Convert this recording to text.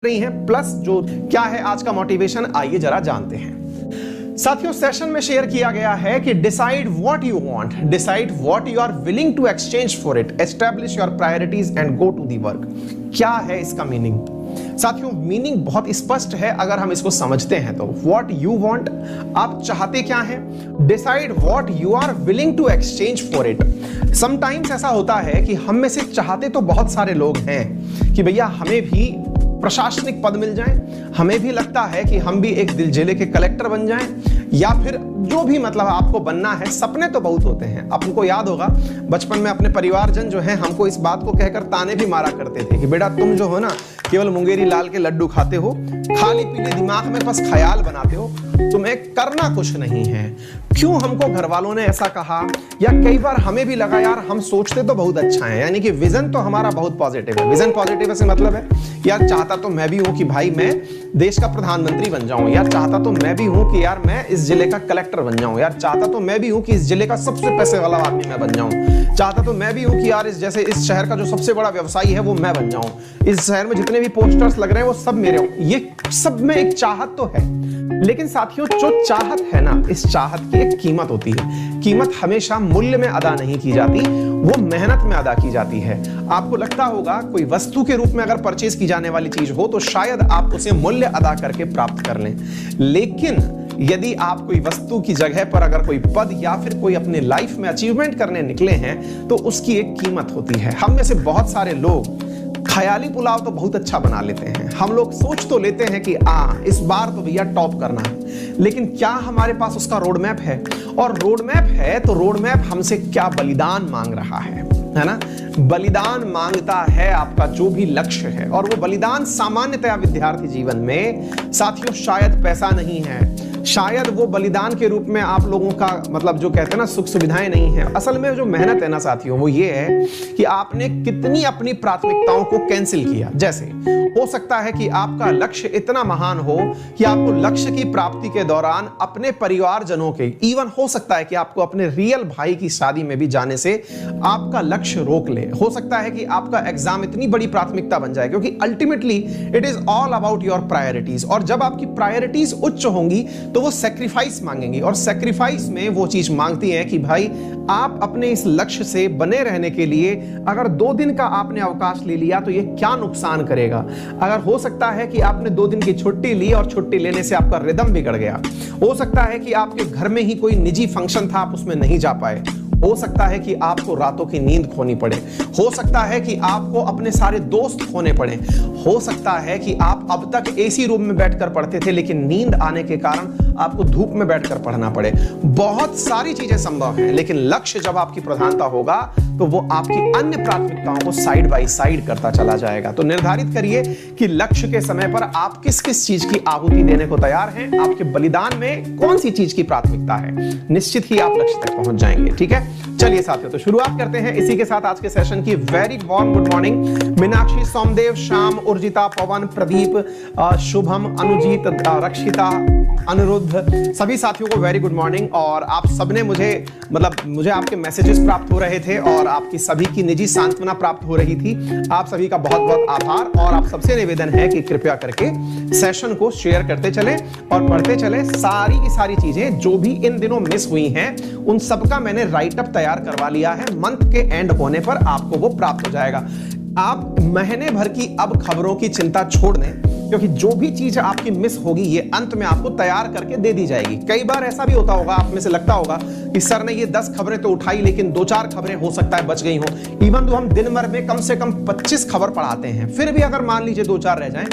रही हैं, प्लस जो क्या है आज का मोटिवेशन, आइए जरा जानते हैं। साथियों, सेशन में शेयर किया गया है कि decide what you want, decide what you are willing to exchange for it, establish your priorities and go to the work. क्या है इसका मीनिंग? साथियों, मीनिंग बहुत स्पष्ट है अगर हम इसको समझते हैं तो। व्हाट यू वांट, आप चाहते क्या हैं। Decide what you are willing to exchange for it. Sometimes ऐसा होता है कि हम में से चाहते तो बहुत सारे लोग हैं कि भैया हमें भी प्रशासनिक पद मिल जाए, हमें भी लगता है कि हम भी एक जिले के कलेक्टर बन जाएं, या फिर जो भी मतलब आपको बनना है। सपने तो बहुत होते हैं। आपको याद होगा बचपन में अपने परिवारजन जो हैं हमको इस बात को कहकर ताने भी मारा करते थे कि बेटा तुम जो हो ना केवल मुंगेरी लाल के लड्डू खाते हो, खाली पीले दिमाग में बस ख्याल बनाते हो, तुम्हें करना कुछ नहीं है। क्यों हमको घर वालों ने ऐसा कहा, या कई बार हमें भी लगा यार हम सोचते तो बहुत अच्छा है, यानी कि विजन तो हमारा बहुत पॉजिटिव है। विजन पॉजिटिव से मतलब है यार चाहता तो मैं भी हूं कि भाई मैं देश का प्रधानमंत्री बन जाऊं, यार चाहता तो मैं भी हूं कि यार मैं इस जिले का कलेक्टर बन जाऊं, यार चाहता तो मैं भी हूं कि इस जिले का सबसे पैसे वाला आदमी मैं बन जाऊं, चाहता तो मैं भी हूं कि यार इस शहर का जो सबसे बड़ा व्यवसायी है वो मैं बन जाऊं, इस शहर में जितने भी पोस्टर्स लग रहे हैं वो सब मेरे हों। ये सब में एक चाहत तो है, लेकिन साथियों जो चाहत है ना, इस चाहत की एक कीमत होती है। कीमत हमेशा मूल्य में अदा नहीं की जाती, वो मेहनत में अदा की जाती है। आपको लगता होगा कोई वस्तु के रूप में अगर परचेज की जाने वाली चीज हो तो शायद आप उसे मूल्य अदा करके प्राप्त कर लें, लेकिन यदि आप कोई वस्तु की जगह पर अगर कोई पद या फिर कोई अपने लाइफ में अचीवमेंट करने निकले हैं तो उसकी एक कीमत होती है। हम में से बहुत सारे लोग ख्याली पुलाव तो बहुत अच्छा बना लेते हैं, हम लोग सोच तो लेते हैं कि इस बार तो भैया टॉप करना है, लेकिन क्या हमारे पास उसका रोड मैप है? और रोड मैप है तो रोड मैप हमसे क्या बलिदान मांग रहा है ना? बलिदान मांगता है आपका जो भी लक्ष्य है, और वो बलिदान सामान्यतया विद्यार्थी जीवन में साथियों शायद पैसा नहीं है, शायद वो बलिदान के रूप में आप लोगों का मतलब जो कहते हैं ना सुख सुविधाएं नहीं है। असल में जो मेहनत है ना साथियों वो ये है कि आपने कितनी अपनी प्राथमिकताओं को कैंसिल किया। जैसे हो सकता है कि आपका लक्ष्य इतना महान हो कि आपको लक्ष्य की प्राप्ति के दौरान अपने परिवारजनों के, इवन हो सकता है कि आपको अपने रियल भाई की शादी में भी जाने से आपका लक्ष्य रोक ले। हो सकता है कि आपका एग्जाम इतनी बड़ी प्राथमिकता बन जाए, क्योंकि ultimately it is all about your priorities, और जब आपकी प्रायोरिटीज उच्च होंगी तो वो सैक्रिफाइस मांगेंगी, और सैक्रिफाइस में वो चीज मांगती है कि भाई आप अपने इस लक्ष्य से बने रहने के लिए अगर 2 दिन का आपने अवकाश ले लिया तो ये क्या नुकसान करेगा। अगर हो सकता है कि आपने 2 दिन की छुट्टी ली और छुट्टी लेने से आपका रिदम बिगड़ गया, हो सकता है कि आपके घर में ही कोई निजी फंक्शन था आप उसमें नहीं जा पाए, हो सकता है कि आपको रातों की नींद खोनी पड़े, हो सकता है कि आपको अपने सारे दोस्त खोने पड़े, हो सकता है कि आप अब तक एसी रूम में बैठकर पढ़ते थे लेकिन नींद आने के कारण आपको धूप में बैठकर पढ़ना पड़े। बहुत सारी चीजें संभव हैं, लेकिन लक्ष्य जब आपकी प्रधानता होगा तो वो आपकी अन्य प्राथमिकताओं को साइड बाय साइड करता चला जाएगा। तो निर्धारित करिए कि लक्ष्य के समय पर आप किस किस चीज की आहुति देने को तैयार हैं, आपके बलिदान में कौन सी चीज की प्राथमिकता है, निश्चित ही आप लक्ष्य तक पहुंच जाएंगे। ठीक है, चलिए साथियों तो शुरुआत करते हैं इसी के साथ आज के सेशन की। Very warm good morning Meenakshi, Somdev, Shyam, Urjita, Pawan, Pradeep, Shubham, Anujeet, Rakshita, Aniruddh, सभी साथियों को वेरी गुड मॉर्निंग। और आप सबने मुझे आपके मैसेजेस प्राप्त हो रहे थे और आपकी सभी की निजी सांत्वना प्राप्त हो रही थी। आप सभी का बहुत बहुत आभार, और आप सबसे निवेदन है कि कृपया करके सेशन को शेयर करते चले और पढ़ते चले। सारी की सारी चीजें जो भी इन दिनों मिस हुई हैं उन सबका मैंने राइट अप तैयार करवा लिया है, मंथ के एंड होने पर आपको वो प्राप्त हो जाएगा। आप महीने भर की अब खबरों की चिंता छोड़ दें, क्योंकि जो भी चीज आपकी मिस होगी ये अंत में आपको तैयार करके दे दी जाएगी। कई बार ऐसा भी होता होगा, आप में से लगता होगा कि सर ने ये 10 खबरें तो उठाई लेकिन 2-4 खबरें हो सकता है बच गई हो। इवन तो हम दिन भर में कम से कम 25 खबर पढ़ाते हैं, फिर भी अगर मान लीजिए 2-4 रह जाएं,